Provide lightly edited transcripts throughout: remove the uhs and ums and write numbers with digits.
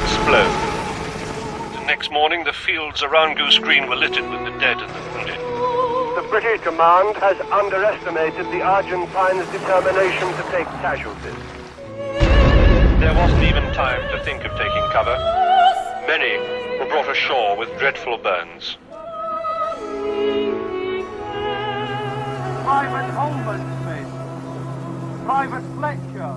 explode. The next morning, the fields around Goose Green were littered with the dead and the wounded. The British command has underestimated the Argentines' determination to take casualties. There wasn't even time to think of taking cover. Many were brought ashore with dreadful burns. Private Holman Smith, Private Fletcher.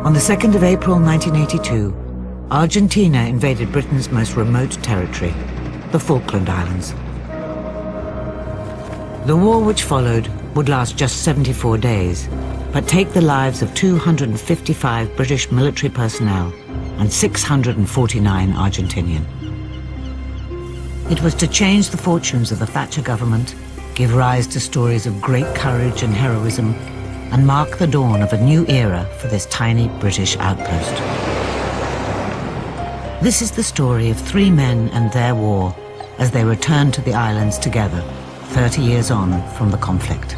On the 2nd of April 1982, Argentina invaded Britain's most remote territory, the Falkland Islands. The war which followed would last just 74 days, but take the lives of 255 British military personnel and 649 Argentinian. It was to change the fortunes of the Thatcher government, give rise to stories of great courage and heroism, and mark the dawn of a new era for this tiny British outpost. This is the story of 3 men and their war as they returned to the islands together, 30 years on from the conflict.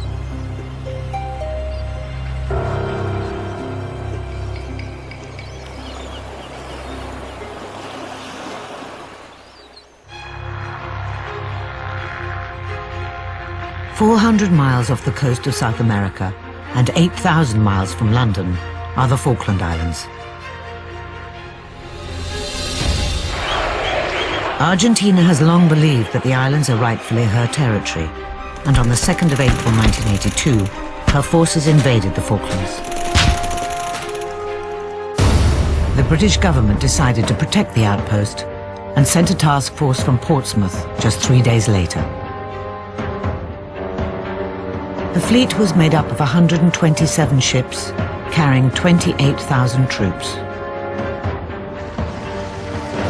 "400 miles off the coast of South America and 8,000 miles from London are the Falkland Islands. Argentina has long believed that the islands are rightfully her territory, and on the 2nd of April 1982, her forces invaded the Falklands. The British government decided to protect the outpost and sent a task force from Portsmouth just 3 days later. The fleet was made up of 127 ships, carrying 28,000 troops.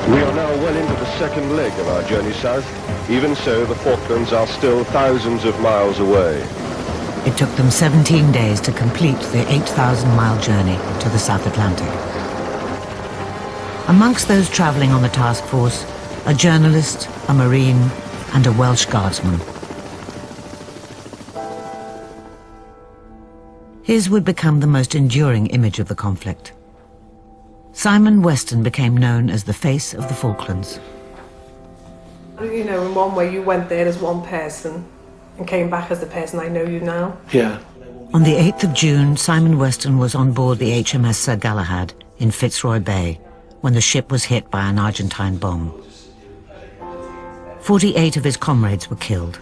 We are now well into the second leg of our journey south. Even so, the Falklands are still thousands of miles away. It took them 17 days to complete the 8,000-mile journey to the South Atlantic. Amongst those travelling on the task force, a journalist, a marine, and a Welsh guardsman. His would become the most enduring image of the conflict. Simon Weston became known as the face of the Falklands. You know, in one way you went there as one person and came back as the person I know you now. Yeah. On the 8th of June, Simon Weston was on board the HMS Sir Galahad in Fitzroy Bay when the ship was hit by an Argentine bomb. 48 of his comrades were killed.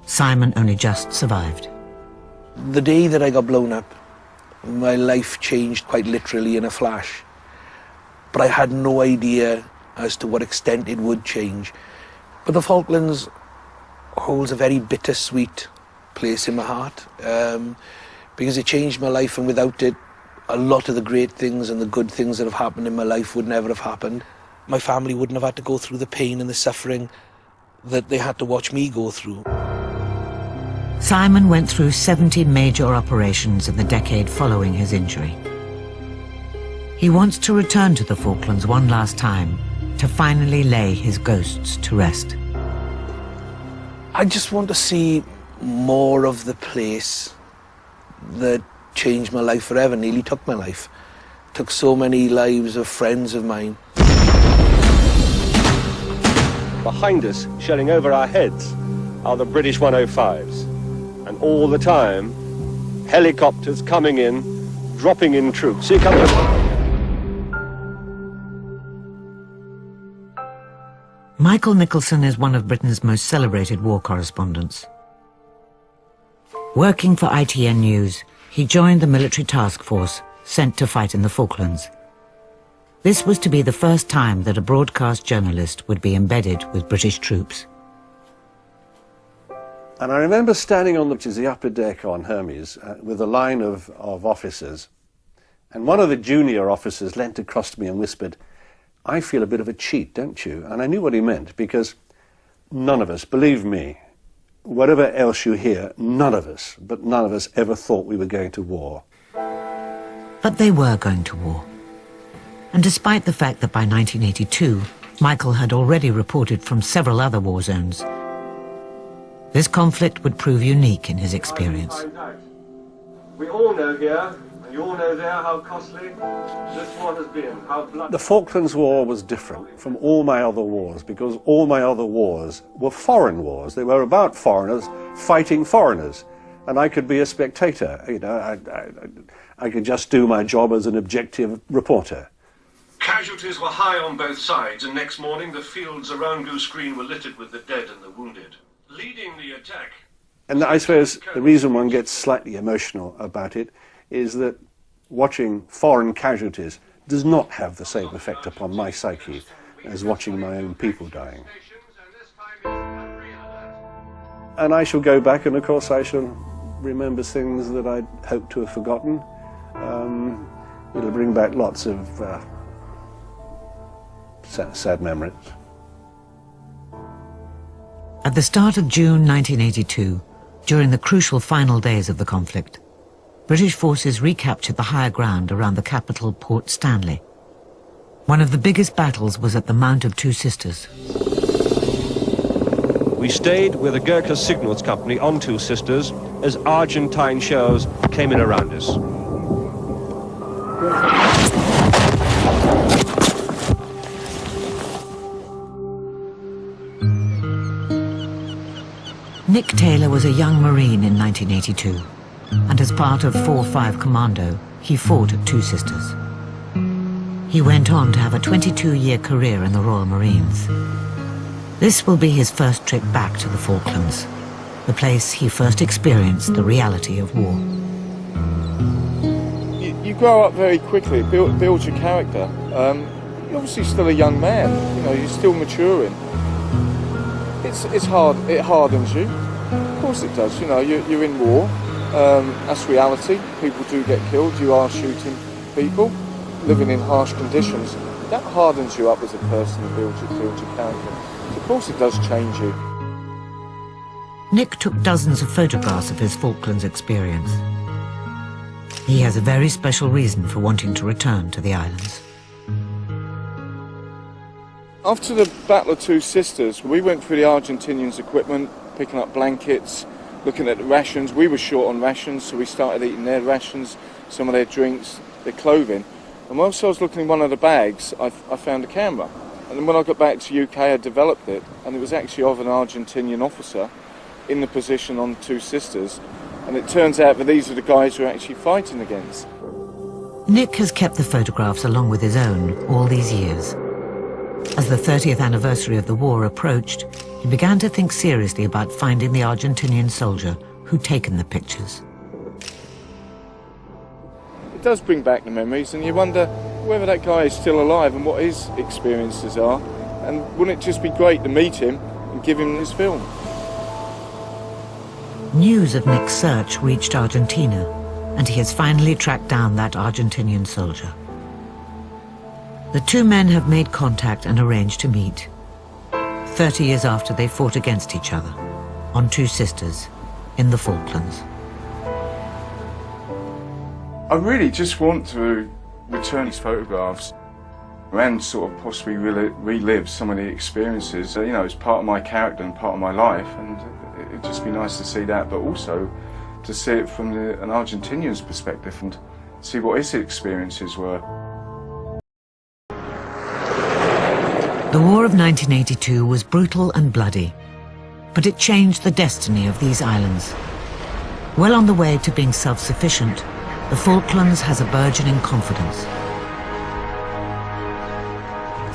Simon only just survived. The day that I got blown up, my life changed quite literally in a flash. But I had no idea as to what extent it would change. But the Falklands holds a very bittersweet place in my heart, because it changed my life, and without it, a lot of the great things and the good things that have happened in my life would never have happened. My family wouldn't have had to go through the pain and the suffering that they had to watch me go through. Simon went through 70 major operations in the decade following his injury. He wants to return to the Falklands one last time to finally lay his ghosts to rest. I just want to see more of the place that changed my life forever, nearly took my life. Took so many lives of friends of mine. Behind us, shelling over our heads, are the British 105s. And all the time, helicopters coming in, dropping in troops. Here comes Michael Nicholson is one of Britain's most celebrated war correspondents. Working for ITN News, he joined the military task force sent to fight in the Falklands. This was to be the first time that a broadcast journalist would be embedded with British troops. And I remember standing on the upper deck on Hermes with a line of officers, and one of the junior officers leant across to me and whispered, "I feel a bit of a cheat, don't you?" And I knew what he meant, because none of us, believe me, whatever else you hear, none of us ever thought we were going to war. But they were going to war. And despite the fact that by 1982, Michael had already reported from several other war zones, this conflict would prove unique in his experience. We all know here, And you all know there how costly this war has been, how bloody. The Falklands War was different from all my other wars because all my other wars were foreign wars. They were about foreigners fighting foreigners, and I could be a spectator. You know, I could just do my job as an objective reporter. Casualties were high on both sides, and next morning the fields around Goose Green were littered with the dead and the wounded. Leading the attack. And I suppose the reason one gets slightly emotional about it is that watching foreign casualties does not have the same effect upon my psyche as watching my own people dying. And I shall go back, and of course I shall remember things that I'd hoped to have forgotten. It'll bring back lots of sad memories. At the start of June 1982, during the crucial final days of the conflict, British forces recaptured the higher ground around the capital, Port Stanley. One of the biggest battles was at the Mount of Two Sisters. We stayed with the Gurkha Signals Company on Two Sisters as Argentine shells came in around us. Nick Tailor was a young Marine in 1982, and as part of 4-5 Commando, he fought at Two Sisters. He went on to have a 22-year career in the Royal Marines. This will be his first trip back to the Falklands, the place he first experienced the reality of war. You grow up very quickly, it builds your character. You're obviously still a young man, you know, you're still maturing. It's hard, it hardens you. Of course it does, you know, you're in war, that's reality. People do get killed, you are shooting people, living in harsh conditions. That hardens you up as a person and builds your character. So of course it does change you. Nick took dozens of photographs of his Falklands experience. He has a very special reason for wanting to return to the islands. After the Battle of Two Sisters, we went through the Argentinians' equipment, picking up blankets, looking at the rations. We were short on rations, so we started eating their rations, some of their drinks, their clothing. And whilst I was looking in one of the bags, I found a camera. And then when I got back to the UK, I developed it, and it was actually of an Argentinian officer in the position on Two Sisters. And it turns out that these are the guys who are actually fighting against. Nick has kept the photographs along with his own all these years. As the 30th anniversary of the war approached, he began to think seriously about finding the Argentinian soldier who'd taken the pictures. It does bring back the memories, and you wonder whether that guy is still alive and what his experiences are. And wouldn't it just be great to meet him and give him his film? News of Nick's search reached Argentina, and he has finally tracked down that Argentinian soldier. The two men have made contact and arranged to meet, 30 years after they fought against each other, on Two Sisters, in the Falklands. I really just want to return these photographs and sort of possibly relive some of the experiences. You know, it's part of my character and part of my life, and it'd just be nice to see that, but also to see it from an Argentinian's perspective and see what his experiences were. The War of 1982 was brutal and bloody, but it changed the destiny of these islands. Well on the way to being self-sufficient, the Falklands has a burgeoning confidence.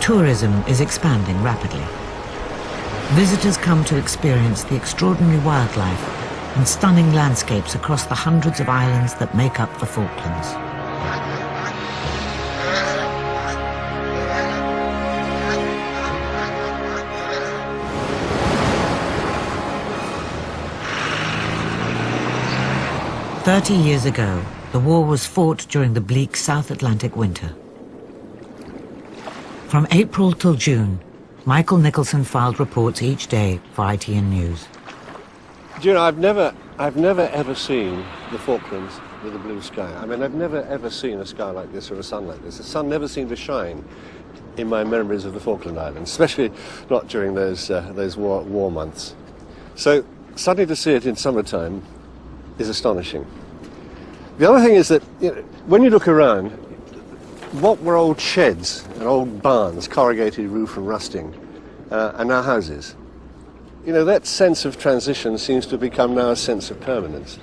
Tourism is expanding rapidly. Visitors come to experience the extraordinary wildlife and stunning landscapes across the hundreds of islands that make up the Falklands. "30 years ago, the war was fought during the bleak South Atlantic winter. From April till June, Michael Nicholson filed reports each day for ITN News. Do you know, I've never ever seen the Falklands with a blue sky. I mean, I've never ever seen a sky like this or a sun like this. The sun never seemed to shine in my memories of the Falkland Islands, especially not during those war months. So suddenly to see it in summertime is astonishing. The other thing is that, you know, when you look around, what were old sheds and old barns, corrugated roof and rusting, are now houses. You know, that sense of transition seems to have become now a sense of permanence.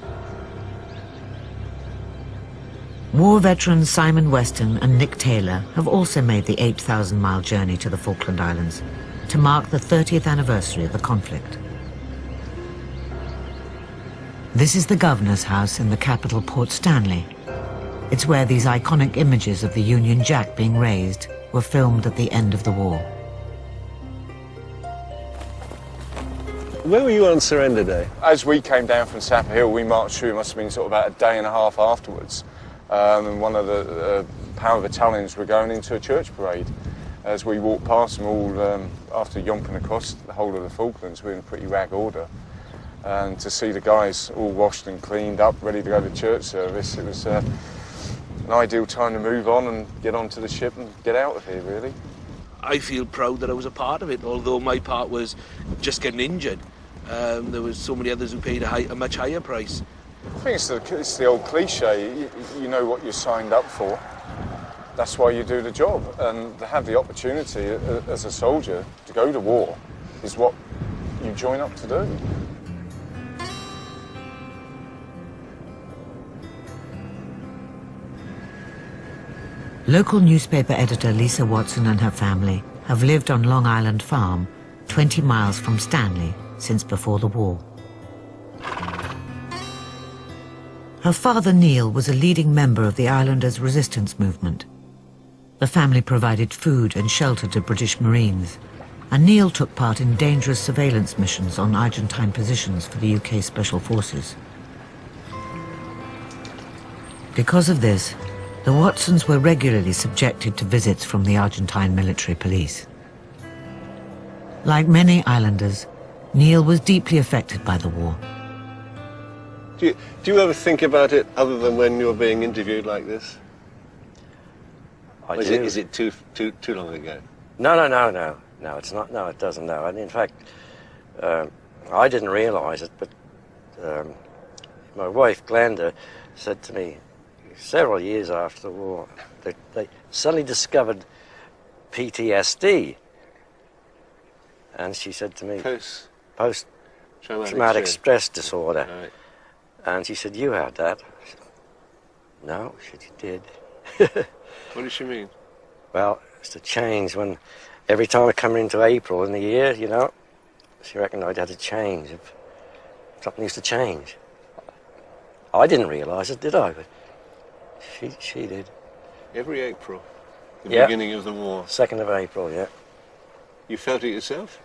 War veterans Simon Weston and Nick Tailor have also made the 8,000-mile journey to the Falkland Islands to mark the 30th anniversary of the conflict. This is the governor's house in the capital Port Stanley. It's where these iconic images of the Union Jack being raised were filmed at the end of the war. Where were you on surrender day? As we came down from Sapper Hill, we marched through, it must have been sort of about a day and a half afterwards. And one of the power battalions were going into a church parade. As we walked past them all, after yomping across the whole of the Falklands, we were in pretty rag order. And to see the guys all washed and cleaned up, ready to go to church service, it was an ideal time to move on and get onto the ship and get out of here, really. I feel proud that I was a part of it, although my part was just getting injured. There was so many others who paid a much higher price. I think it's the old cliche, you know what you're signed up for. That's why you do the job. And to have the opportunity as a soldier to go to war is what you join up to do. Local newspaper editor Lisa Watson and her family have lived on Long Island Farm, 20 miles from Stanley, since before the war. Her father Neil was a leading member of the islanders' resistance movement. The family provided food and shelter to British Marines, and Neil took part in dangerous surveillance missions on Argentine positions for the UK Special Forces. Because of this, the Watsons were regularly subjected to visits from the Argentine military police. Like many islanders, Neil was deeply affected by the war. Do you ever think about it other than when you're being interviewed like this? I do. Is it too long ago? No, it's not. No, it doesn't, no. And in fact, I didn't realise it, but my wife, Glenda, said to me several years after the war that they suddenly discovered PTSD. And she said to me, post-traumatic stress disorder. Right. And she said, you had that? I said, no, she said, you did. What does she mean? Well, it's a change when every time I come into April in the year, you know, she reckoned I'd had a change. Something used to change. I didn't realise it, did I? But she did. Every April? The Yeah. beginning of the war? 2nd of April, yeah. You felt it yourself?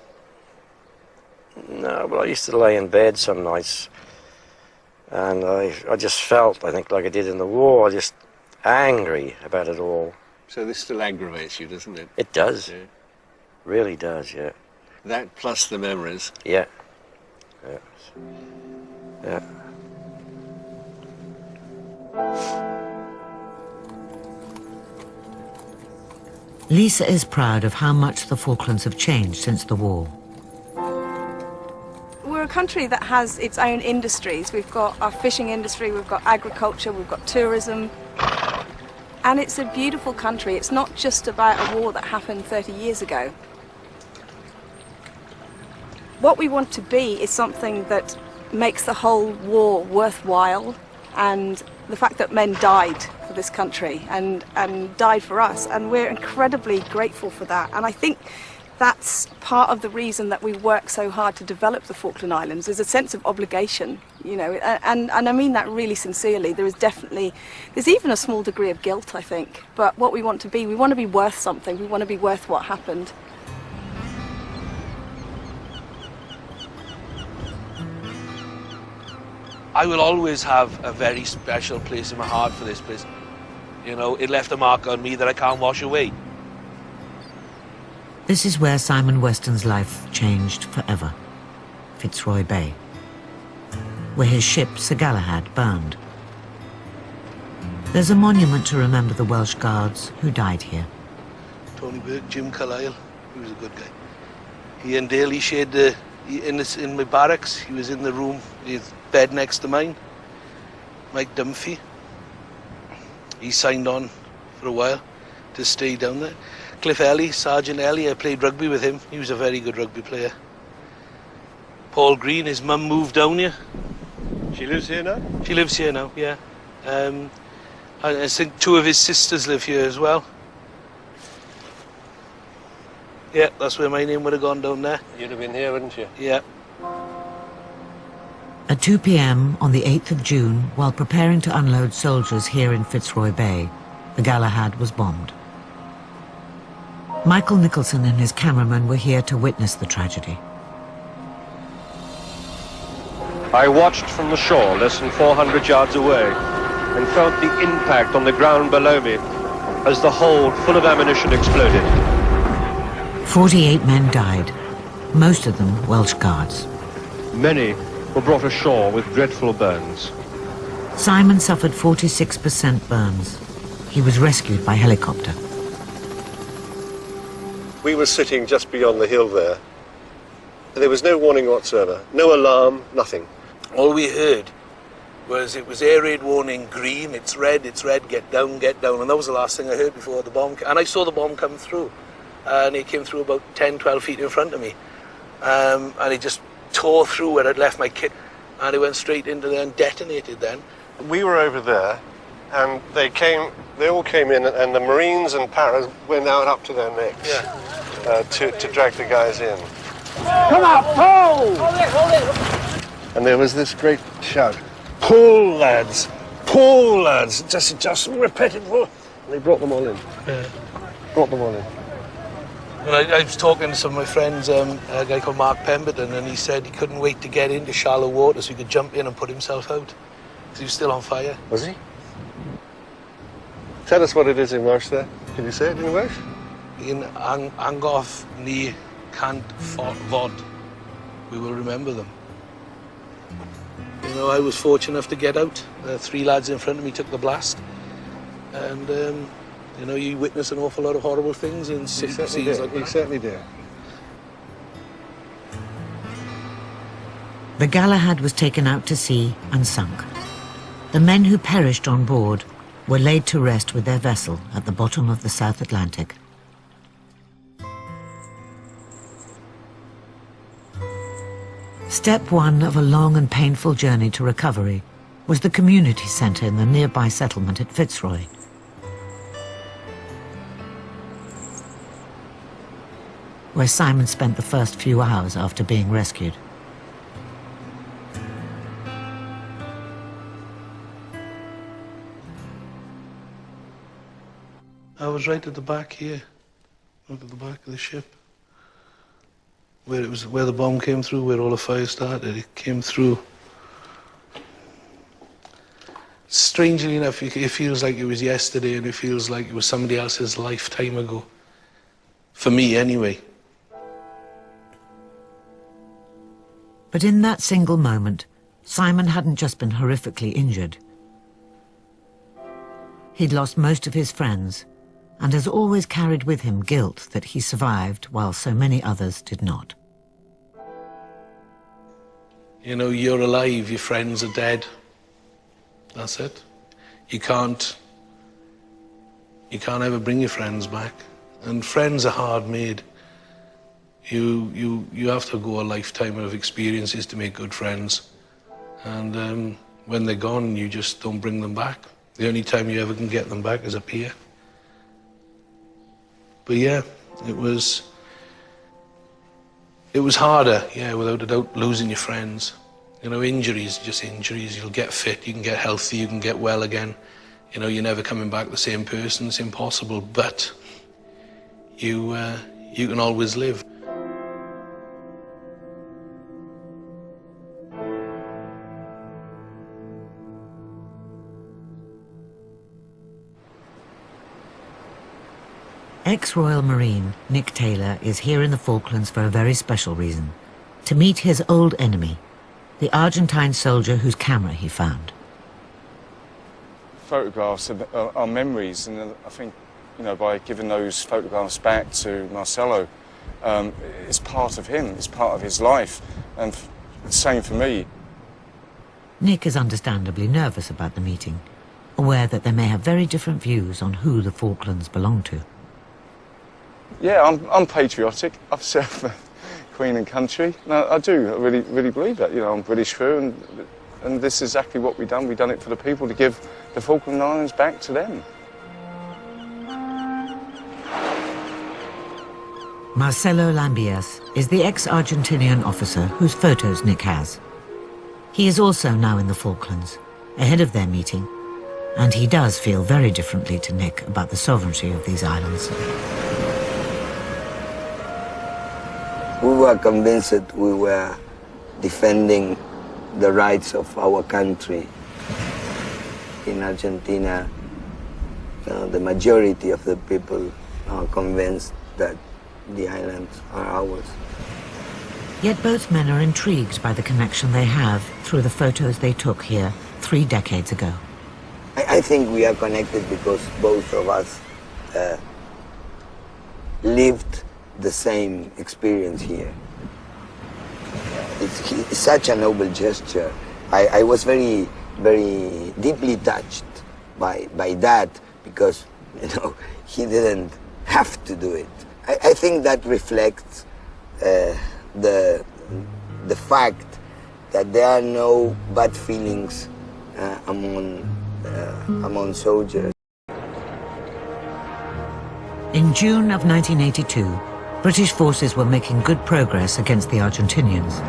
No, but I used to lay in bed some nights and I just felt, I think, like I did in the war, just angry about it all. So this still aggravates you, doesn't it? It does. Yeah. Really does, yeah. That plus the memories. Yeah. Yeah. Yeah. Lisa is proud of how much the Falklands have changed since the war. We're a country that has its own industries. We've got our fishing industry, we've got agriculture, we've got tourism. And it's a beautiful country. It's not just about a war that happened 30 years ago. What we want to be is something that makes the whole war worthwhile, and the fact that men died for this country and died for us, and we're incredibly grateful for that. And I think that's part of the reason that we work so hard to develop the Falkland Islands, is a sense of obligation, you know, and I mean that really sincerely. There's even a small degree of guilt, I think, but what we want to be worth something, we want to be worth what happened. I will always have a very special place in my heart for this place. You know, it left a mark on me that I can't wash away. This is where Simon Weston's life changed forever. Fitzroy Bay, where his ship, Sir Galahad, burned. There's a monument to remember the Welsh guards who died here. Tony Burke, Jim Carlisle, he was a good guy. He and Dale, he shared in my barracks. He was in the room, his bed next to mine. Mike Dunphy, he signed on for a while to stay down there. Cliff Ellie, Sergeant Ellie, I played rugby with him. He was a very good rugby player. Paul Green, his mum moved down here. She lives here now? She lives here now, yeah. I think 2 of his sisters live here as well. Yeah, that's where my name would have gone down there. You'd have been here, wouldn't you? Yeah. At 2 p.m. on the 8th of June, while preparing to unload soldiers here in Fitzroy Bay, the Galahad was bombed. Michael Nicholson and his cameraman were here to witness the tragedy. I watched from the shore less than 400 yards away and felt the impact on the ground below me as the hold full of ammunition exploded. 48 men died, most of them Welsh guards. Many were brought ashore with dreadful burns. Simon suffered 46% burns. He was rescued by helicopter. We were sitting just beyond the hill there. There was no warning whatsoever, no alarm, nothing. All we heard was it was air raid warning green, it's red, get down, and that was the last thing I heard before the bomb came. And I saw the bomb come through, and it came through about 10, 12 feet in front of me. And it just tore through where I'd left my kit, and it went straight into there and detonated then. We were over there, and they all came in, and the Marines and paras went out up to their necks to drag the guys in. Come on, pull! Hold it! And there was this great shout, pull lads, just repetitive. And they brought them all in. Yeah. Brought them all in. And I was talking to some of my friends, a guy called Mark Pemberton, and he said he couldn't wait to get into shallow water so he could jump in and put himself out. Because he was still on fire. Was he? Tell us what it is in Welsh there. Can you say it in Welsh? In Angof ni cant fod. We will remember them. You know, I was fortunate enough to get out. 3 lads in front of me took the blast. And, you know, you witness an awful lot of horrible things in scenes like that. You certainly do. The Galahad was taken out to sea and sunk. The men who perished on board were laid to rest with their vessel at the bottom of the South Atlantic. Step 1 of a long and painful journey to recovery was the community centre in the nearby settlement at Fitzroy. Where Simon spent the first few hours after being rescued. I was right at the back here, up at the back of the ship. Where the bomb came through, where all the fire started, it came through. Strangely enough, it feels like it was yesterday, and it feels like it was somebody else's lifetime ago. For me, anyway. But in that single moment, Simon hadn't just been horrifically injured. He'd lost most of his friends, and has always carried with him guilt that he survived while so many others did not. You know, you're alive, your friends are dead. That's it. You can't ever bring your friends back. And friends are hard made. You have to go a lifetime of experiences to make good friends. And when they're gone, you just don't bring them back. The only time you ever can get them back is a peer. But yeah, it was harder, yeah, without a doubt, losing your friends. You know, injuries, just injuries. You'll get fit, you can get healthy, you can get well again. You know, you're never coming back the same person, it's impossible, but you can always live. Ex-Royal Marine Nick Tailor is here in the Falklands for a very special reason. To meet his old enemy, the Argentine soldier whose camera he found. Photographs are memories, and I think, you know, by giving those photographs back to Marcelo, it's part of him, it's part of his life, and same for me. Nick is understandably nervous about the meeting. aware that they may have very different views on who the Falklands belong to. Yeah, I'm patriotic. I've served the Queen and country. No, I do. I really believe that. You know, I'm British through, and this is exactly what we've done. We've done it for the people, to give the Falkland Islands back to them. Marcelo Llambias is the ex-Argentinian officer whose photos Nick has. He is also now in the Falklands, ahead of their meeting, and he does feel very differently to Nick about the sovereignty of these islands. We were convinced that we were defending the rights of our country. In Argentina, the majority of the people are convinced that the islands are ours. Yet both men are intrigued by the connection they have through the photos they took here 3 decades ago. I think we are connected because both of us lived the same experience here. It's such a noble gesture. I was very deeply touched by that, because, you know, he didn't have to do it. I think that reflects the fact that there are no bad feelings among soldiers. In June of 1982, British forces were making good progress against the Argentinians.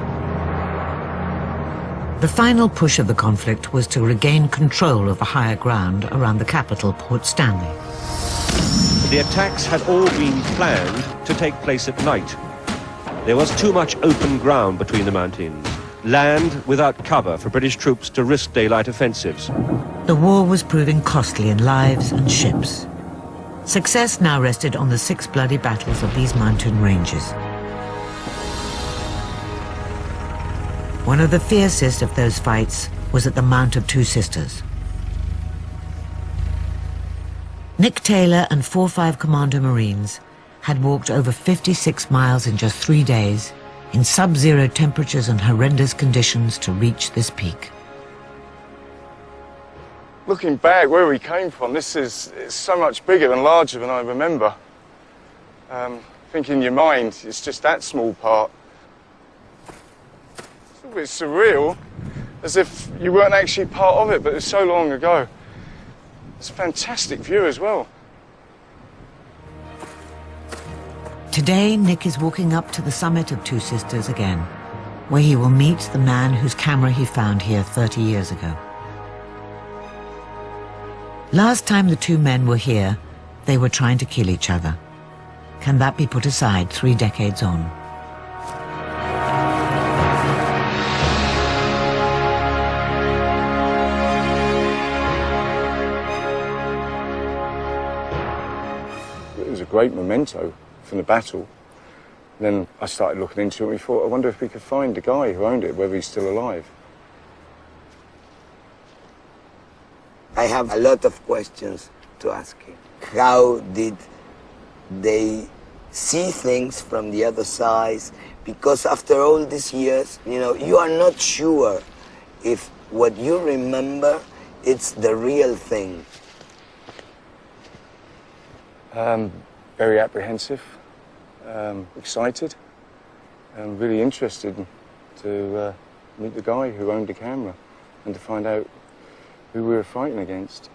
The final push of the conflict was to regain control of the higher ground around the capital, Port Stanley. The attacks had all been planned to take place at night. There was too much open ground between the mountains, land without cover for British troops to risk daylight offensives. The war was proving costly in lives and ships. Success now rested on the 6 bloody battles of these mountain ranges. One of the fiercest of those fights was at the Mount of Two Sisters. Nick Tailor and 4-5 Commando Marines had walked over 56 miles in just 3 days, in sub-zero temperatures and horrendous conditions, to reach this peak. Looking back where we came from, it's so much bigger and larger than I remember. I think in your mind, it's just that small part. It's a bit surreal, as if you weren't actually part of it, but it was so long ago. It's a fantastic view as well. Today, Nick is walking up to the summit of Two Sisters again, where he will meet the man whose camera he found here 30 years ago. Last time the two men were here, they were trying to kill each other. Can that be put aside 3 decades on? It was a great memento from the battle. Then I started looking into it and we thought, I wonder if we could find the guy who owned it, whether he's still alive. I have a lot of questions to ask him. How did they see things from the other side? Because after all these years, you know, you are not sure if what you remember, it's the real thing. Very apprehensive, excited, and really interested to meet the guy who owned the camera and to find out who we were fighting against.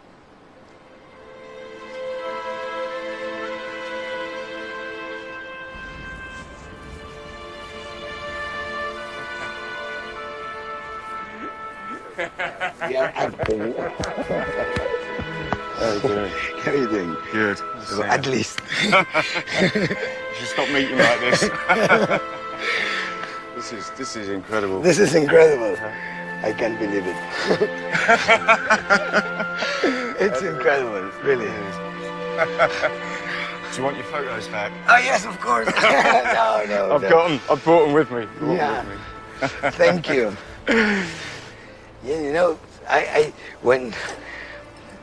Yeah, acting. How are you doing? How are you doing? Good. At least. You should stop meeting like this. This is incredible. This is incredible. I can't believe it. It's incredible, really. Do you want your photos back? Oh yes, of course. No. I've got them. I brought them with me. Yeah. Thank you. Yeah, you know, when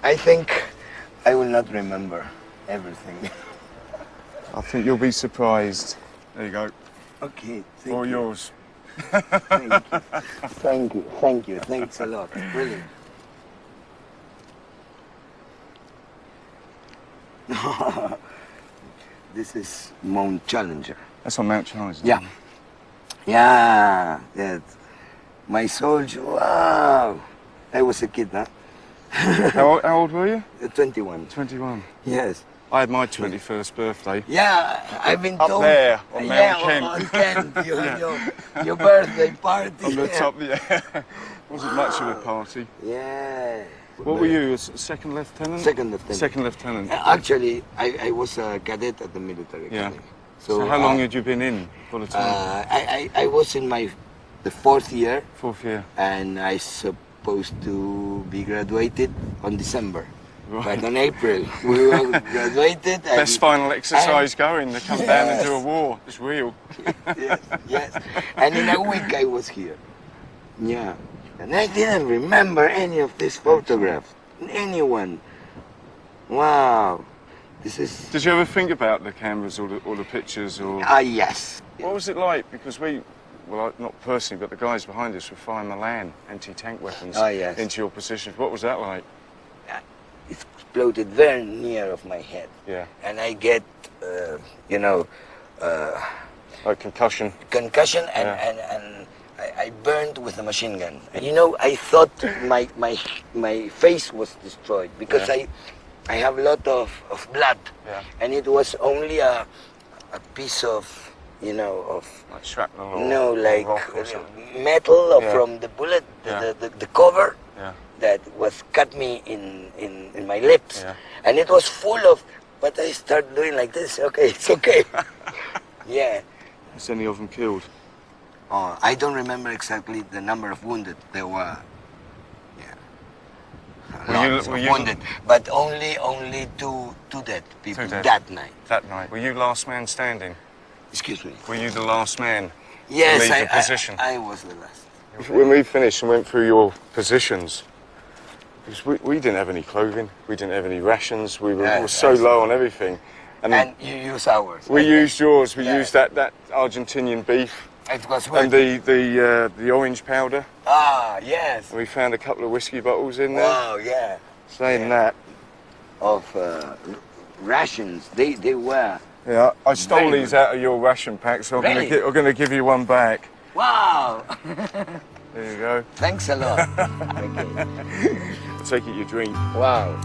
I think I will not remember everything. I think you'll be surprised. There you go. Okay. All yours. Thank you. Thank you. Thank you. Thanks a lot. Brilliant. This is Mount Challenger. That's on Mount Challenger. Yeah. Yeah. That. My soldier. Wow. I was a kid, huh? How old were you? 21. 21. Yes. I had my 21st birthday. Yeah, I've been up told. There on Mount Kent. On Kent. You had your birthday party. On the top, yeah. Wasn't much of a party. Yeah. What were you, a second lieutenant? Second lieutenant. Second lieutenant. Actually, I was a cadet at the military academy. Yeah. So how long had you been in volunteering? I was in the 4th year. 4th year. And I supposed to be graduated on December. Right. But in April, we were graduated. Best final exercise going, to come down and do a war. It's real. Yes, yes. And in a week I was here. Yeah. And I didn't remember any of these photographs. Anyone. Wow. This is... Did you ever think about the cameras or the pictures? Or... yes. What was it like? Because well, not personally, but the guys behind us were firing Milan anti-tank weapons into your positions. What was that like? It exploded very near of my head. Yeah. And I get, like concussion. Concussion, and I burned with a machine gun. And I thought my face was destroyed because I have a lot of blood. Yeah. And it was only a piece of, like shrapnel or rock or metal from the bullet, the cover. Yeah. That was cut me in my lips, and it was full of. But I started doing like this. Okay, it's okay. Yeah. Is any of them killed? I don't remember exactly the number of wounded. There were. Lots of wounded, but only two dead people that night. That night. Were you last man standing? Excuse me. Were you the last man? Yes, to leave the position? I was the last. When we finished and went through your positions, because we didn't have any clothing, we didn't have any rations, we were so low on everything. And you used ours. We used yours. We used that Argentinian beef. It was and the orange powder. Yes. And we found a couple of whiskey bottles in there. Wow, yeah. Saying that. Of rations, they were. Yeah, I stole these out of your ration pack, so I'm going to give you one back. Wow. There you go. Thanks a lot. I take it you drink. Wow.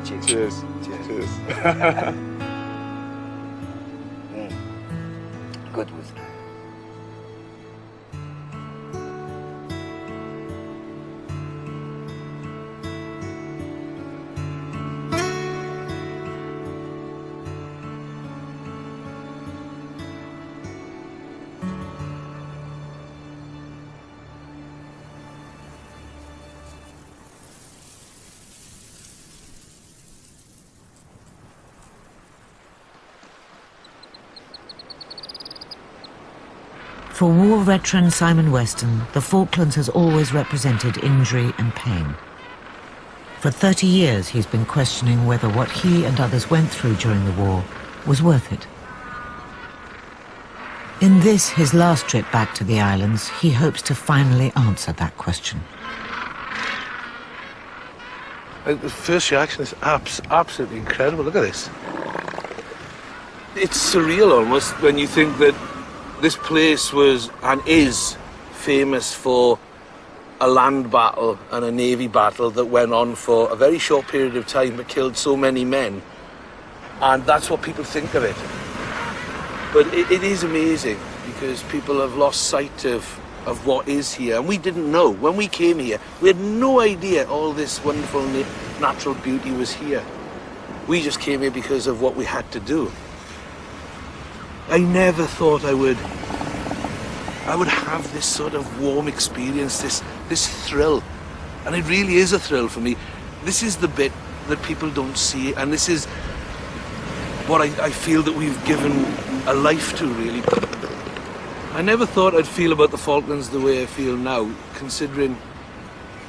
Cheers. Cheers. Cheers. Good whiskey. For war veteran Simon Weston, the Falklands has always represented injury and pain. For 30 years, he's been questioning whether what he and others went through during the war was worth it. In this, his last trip back to the islands, he hopes to finally answer that question. The first reaction is absolutely incredible. Look at this. It's surreal almost when you think that this place was and is famous for a land battle and a navy battle that went on for a very short period of time but killed so many men. And that's what people think of it. But it is amazing because people have lost sight of what is here. And we didn't know. When we came here, we had no idea all this wonderful natural beauty was here. We just came here because of what we had to do. I never thought I would have this sort of warm experience, this thrill. And it really is a thrill for me. This is the bit that people don't see, and this is what I feel that we've given a life to, really. I never thought I'd feel about the Falklands the way I feel now, considering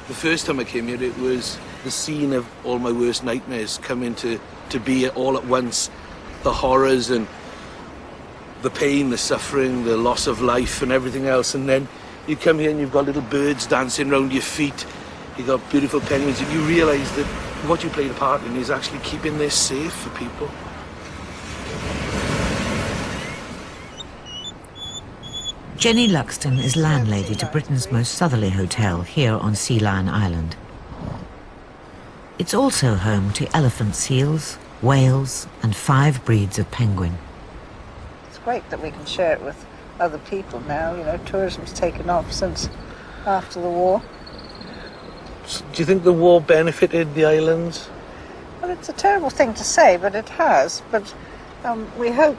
the first time I came here, it was the scene of all my worst nightmares coming to be all at once. The horrors and the pain, the suffering, the loss of life and everything else. And then you come here and you've got little birds dancing around your feet. You've got beautiful penguins, and you realise that what you played a part in is actually keeping this safe for people. Jenny Luxton is landlady to Britain's most southerly hotel here on Sea Lion Island. It's also home to elephant seals, whales and 5 breeds of penguin. It's great that we can share it with other people now. You know, tourism's taken off since after the war. So do you think the war benefited the islands? Well, it's a terrible thing to say, but it has. But we hope,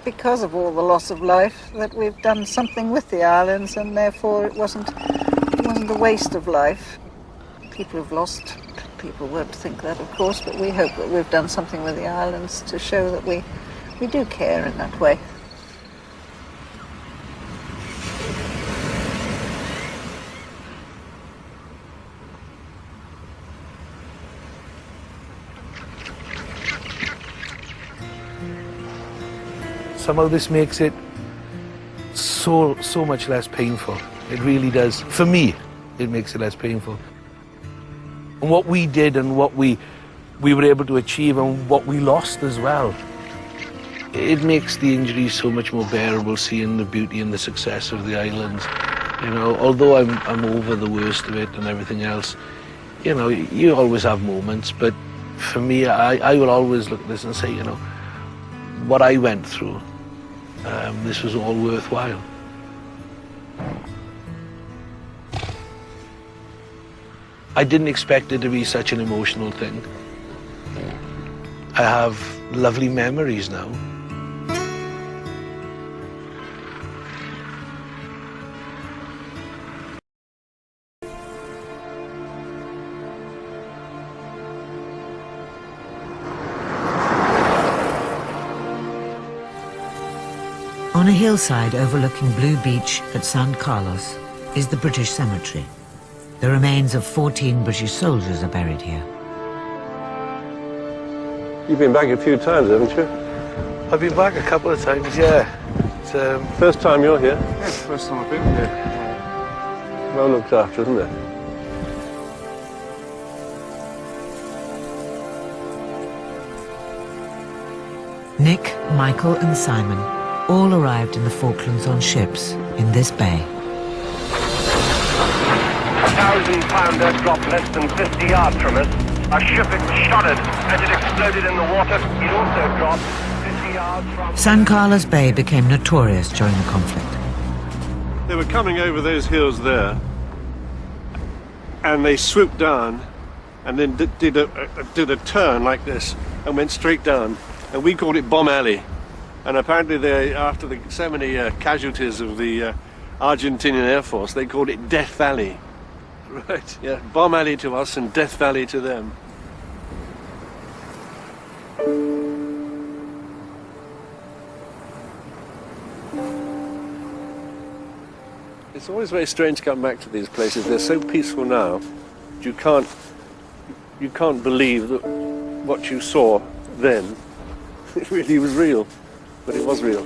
because of all the loss of life, that we've done something with the islands, and therefore it wasn't a waste of life. People have lost. People won't think that, of course, but we hope that we've done something with the islands to show that we do care in that way. Somehow this makes it so much less painful. It really does. For me, it makes it less painful. And what we did and what we were able to achieve and what we lost as well, it makes the injuries so much more bearable, seeing the beauty and the success of the islands. You know, although I'm over the worst of it and everything else, you know, you always have moments, but for me, I will always look at this and say, you know, what I went through, this was all worthwhile. I didn't expect it to be such an emotional thing. I have lovely memories now. On a hillside overlooking Blue Beach at San Carlos is the British Cemetery. The remains of 14 British soldiers are buried here. You've been back a few times, haven't you? I've been back a couple of times, yeah. It's, first time you're here? Yeah, it's the first time I've been here. Well looked after, isn't it? Nick, Michael and Simon all arrived in the Falklands on ships in this bay. 1,000-pounder dropped less than 50 yards from us. A ship shuddered as it exploded in the water. It also dropped 50 yards from... San Carlos Bay became notorious during the conflict. They were coming over those hills there, and they swooped down and then did a turn like this and went straight down, and we called it Bomb Alley. And apparently after so many casualties of the Argentinian Air Force, they called it Death Valley. Right, yeah, Bomb Alley to us and Death Valley to them. It's always very strange to come back to these places. They're so peaceful now. You can't believe that what you saw then, it really was real. But it was real.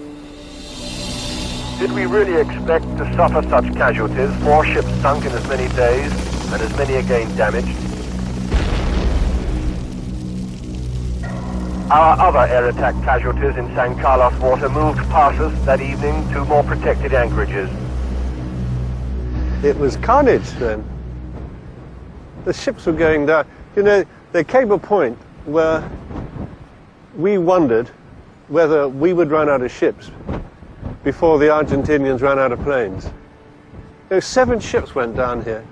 Did we really expect to suffer such casualties? 4 ships sunk in as many days, and as many again damaged. Our other air attack casualties in San Carlos water moved past us that evening to more protected anchorages. It was carnage then. The ships were going down. You know, there came a point where we wondered whether we would run out of ships before the Argentinians ran out of planes. You know, 7 ships went down here.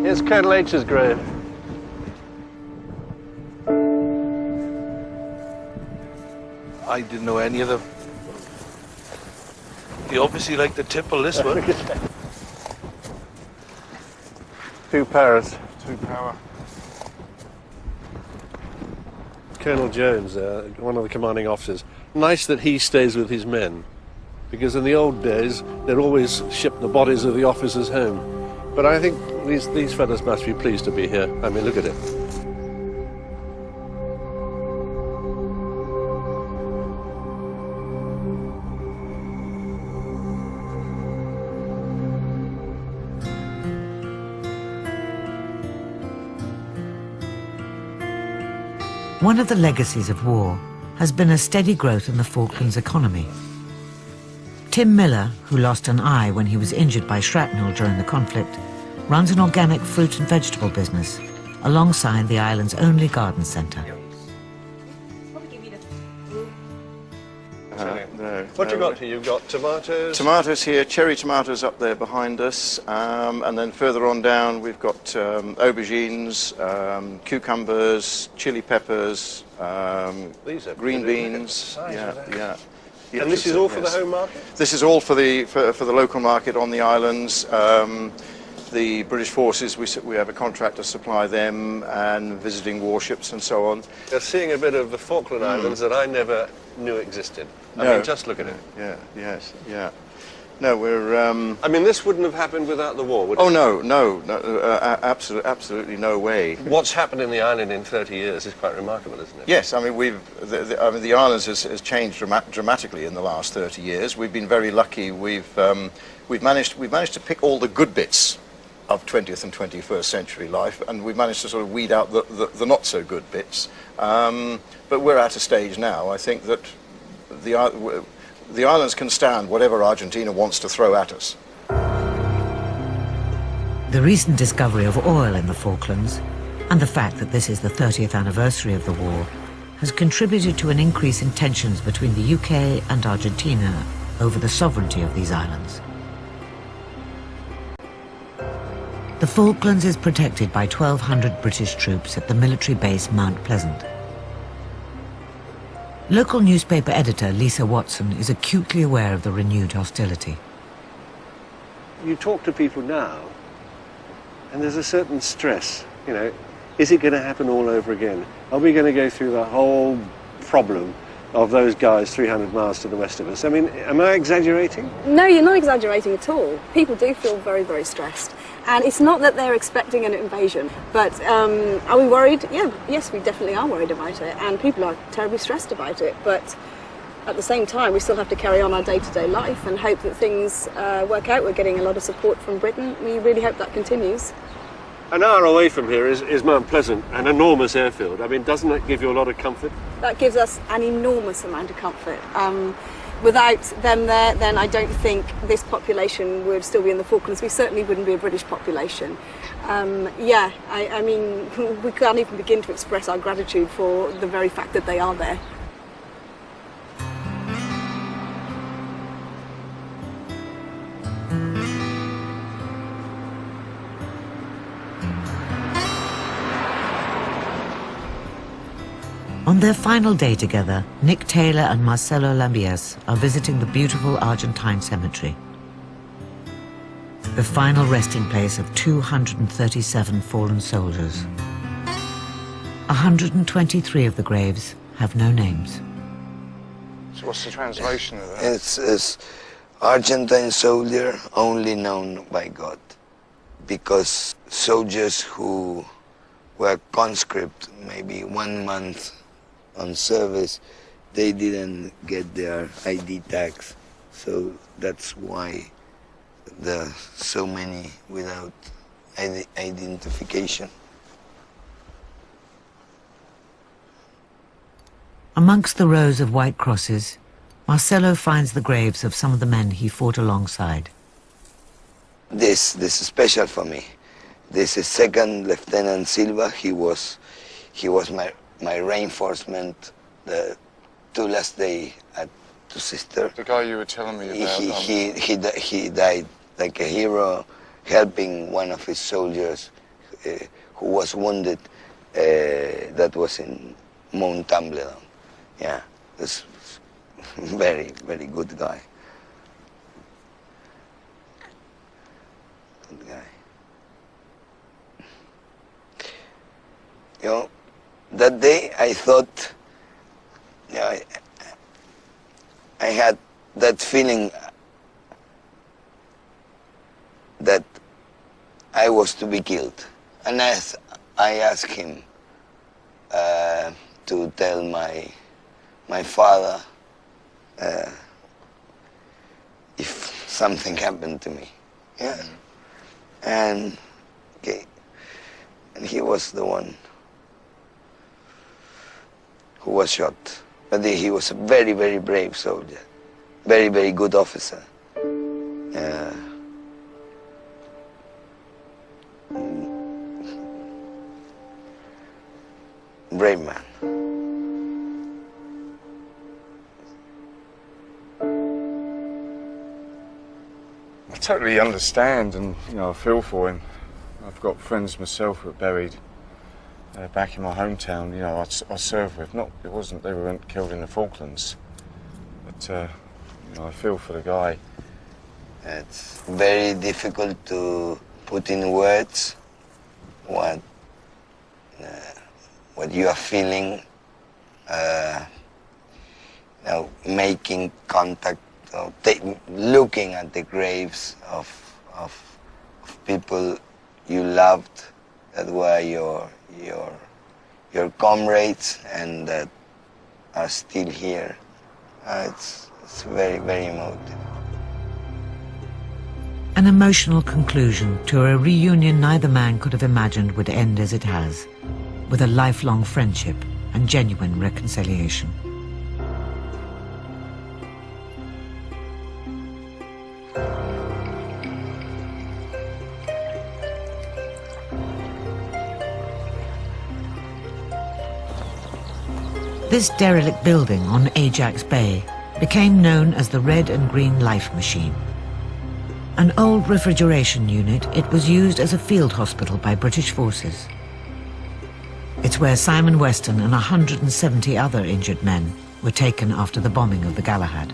Here's Colonel H's grave. I didn't know any of them. He obviously liked the tipple, this one. 2 Paris. 2 power. Colonel Jones, one of the commanding officers. Nice that he stays with his men, because in the old days they'd always ship the bodies of the officers home. But I think these fellows must be pleased to be here. I mean, look at it. One of the legacies of war has been a steady growth in the Falklands economy. Tim Miller, who lost an eye when he was injured by shrapnel during the conflict, runs an organic fruit and vegetable business alongside the island's only garden centre. What you got here? You've got tomatoes? Tomatoes here, cherry tomatoes up there behind us, and then further on down we've got aubergines, cucumbers, chili peppers, These are green beans. Yeah. And this is all for the home market? This is all for the local market on the islands. The British forces, we have a contract to supply them, and visiting warships and so on. You're seeing a bit of the Falkland Islands that I never knew existed. I mean, just look at it. Yeah. No, we're... I mean, this wouldn't have happened without the war, would it? Oh, no, absolutely no way. What's happened in the island in 30 years is quite remarkable, isn't it? Yes, I mean, the islands has changed dramatically in the last 30 years. We've been very lucky. We've managed to pick all the good bits of 20th and 21st century life, and we've managed to sort of weed out the not so good bits. But we're at a stage now, I think, that the islands can stand whatever Argentina wants to throw at us. The recent discovery of oil in the Falklands and the fact that this is the 30th anniversary of the war has contributed to an increase in tensions between the UK and Argentina over the sovereignty of these islands. The Falklands is protected by 1,200 British troops at the military base Mount Pleasant. Local newspaper editor Lisa Watson is acutely aware of the renewed hostility. You talk to people now, and there's a certain stress, you know. Is it going to happen all over again? Are we going to go through the whole problem of those guys 300 miles to the west of us? I mean, am I exaggerating? No, you're not exaggerating at all. People do feel very, very stressed. And it's not that they're expecting an invasion, but are we worried? Yeah, yes, we definitely are worried about it, and people are terribly stressed about it. But at the same time, we still have to carry on our day-to-day life and hope that things work out. We're getting a lot of support from Britain. We really hope that continues. An hour away from here is Mount Pleasant, an enormous airfield. I mean, doesn't that give you a lot of comfort? That gives us an enormous amount of comfort. Without them there, then I don't think this population would still be in the Falklands. We certainly wouldn't be a British population. I mean, we can't even begin to express our gratitude for the very fact that they are there. On their final day together, Nick Tailor and Marcelo Llambias are visiting the beautiful Argentine cemetery, the final resting place of 237 fallen soldiers. 123 of the graves have no names. So what's the translation of that? It's Argentine soldier only known by God, because soldiers who were conscript maybe 1 month on service, they didn't get their ID tags, so that's why there are so many without identification. Amongst the rows of white crosses, Marcelo finds the graves of some of the men he fought alongside. This is special for me. This is Second Lieutenant Silva. He was my reinforcement the 2 last day at to Sister. The guy you were telling me about. He died like a hero, helping one of his soldiers who was wounded. That was in Mount Tumbledown. Yeah, this very, very good guy. Good guy. You know, that day I thought, you know, I had that feeling that I was to be killed. And I asked him to tell my father if something happened to me. Yeah. And okay. And he was the one who was shot. But he was a very, very brave soldier. Very, very good officer. Brave man. I totally understand and, you know, I feel for him. I've got friends myself who are buried back in my hometown, you know, I served with. It wasn't, they weren't killed in the Falklands, but, you know, I feel for the guy. It's very difficult to put in words what you are feeling, you know, making contact, looking at the graves of people you loved, that were your comrades and that are still here. It's very, very emotive. An emotional conclusion to a reunion neither man could have imagined would end as it has, with a lifelong friendship and genuine reconciliation. This derelict building on Ajax Bay became known as the Red and Green Life Machine. An old refrigeration unit, it was used as a field hospital by British forces. It's where Simon Weston and 170 other injured men were taken after the bombing of the Galahad.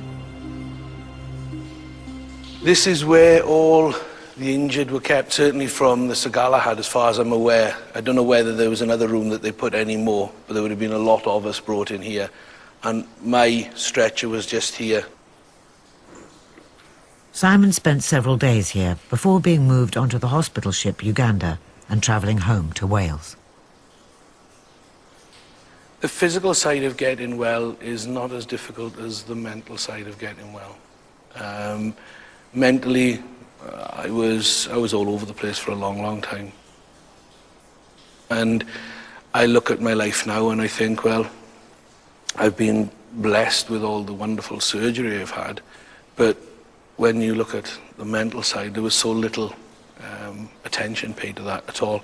This is where all the injured were kept, certainly from the Galahad, as far as I'm aware. I don't know whether there was another room that they put any more, but there would have been a lot of us brought in here. And my stretcher was just here. Simon spent several days here before being moved onto the hospital ship Uganda and travelling home to Wales. The physical side of getting well is not as difficult as the mental side of getting well. Mentally, I was all over the place for a long, long time. And I look at my life now and I think, well, I've been blessed with all the wonderful surgery I've had, but when you look at the mental side, there was so little attention paid to that at all.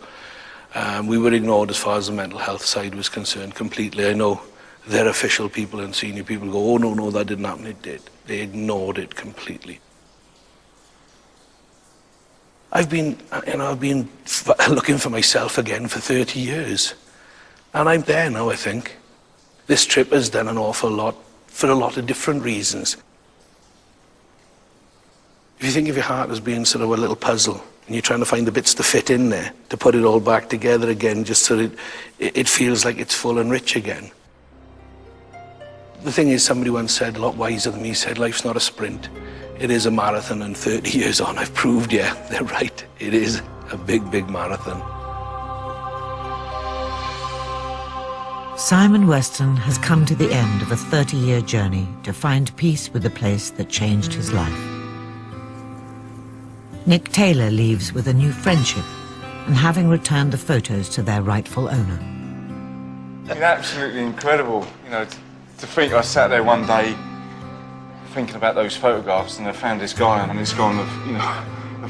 We were ignored as far as the mental health side was concerned completely. I know their official people and senior people go, oh, no, that didn't happen. It did. They ignored it completely. I've been looking for myself again for 30 years. And I'm there now, I think. This trip has done an awful lot for a lot of different reasons. If you think of your heart as being sort of a little puzzle, and you're trying to find the bits to fit in there, to put it all back together again, just so that it feels like it's full and rich again. The thing is, somebody once said, a lot wiser than me, said, life's not a sprint. It is a marathon, and 30 years on, I've proved, yeah, they're right. It is a big, big marathon. Simon Weston has come to the end of a 30-year journey to find peace with the place that changed his life. Nick Taylor leaves with a new friendship and having returned the photos to their rightful owner. It's absolutely incredible, you know, to think I sat there one day thinking about those photographs and I found this guy and it's gone, you know, a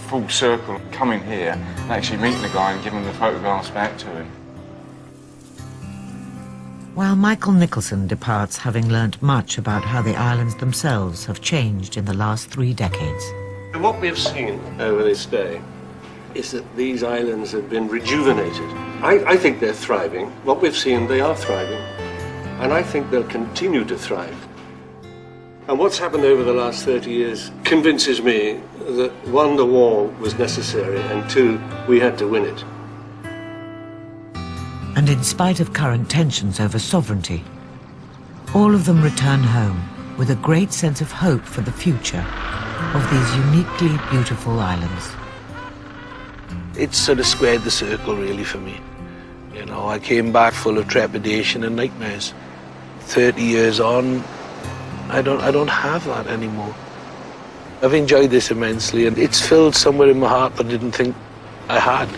full circle, coming here and actually meeting the guy and giving the photographs back to him. While Michael Nicholson departs having learnt much about how the islands themselves have changed in the last 3 decades. And what we have seen over this day is that these islands have been rejuvenated. I think they're thriving. What we've seen, they are thriving. And I think they'll continue to thrive. And what's happened over the last 30 years convinces me that 1, the war was necessary, and 2, we had to win it. And in spite of current tensions over sovereignty, all of them return home with a great sense of hope for the future of these uniquely beautiful islands. It's sort of squared the circle, really, for me. You know, I came back full of trepidation and nightmares. 30 years on, I don't have that anymore. I've enjoyed this immensely, and it's filled somewhere in my heart that I didn't think I had.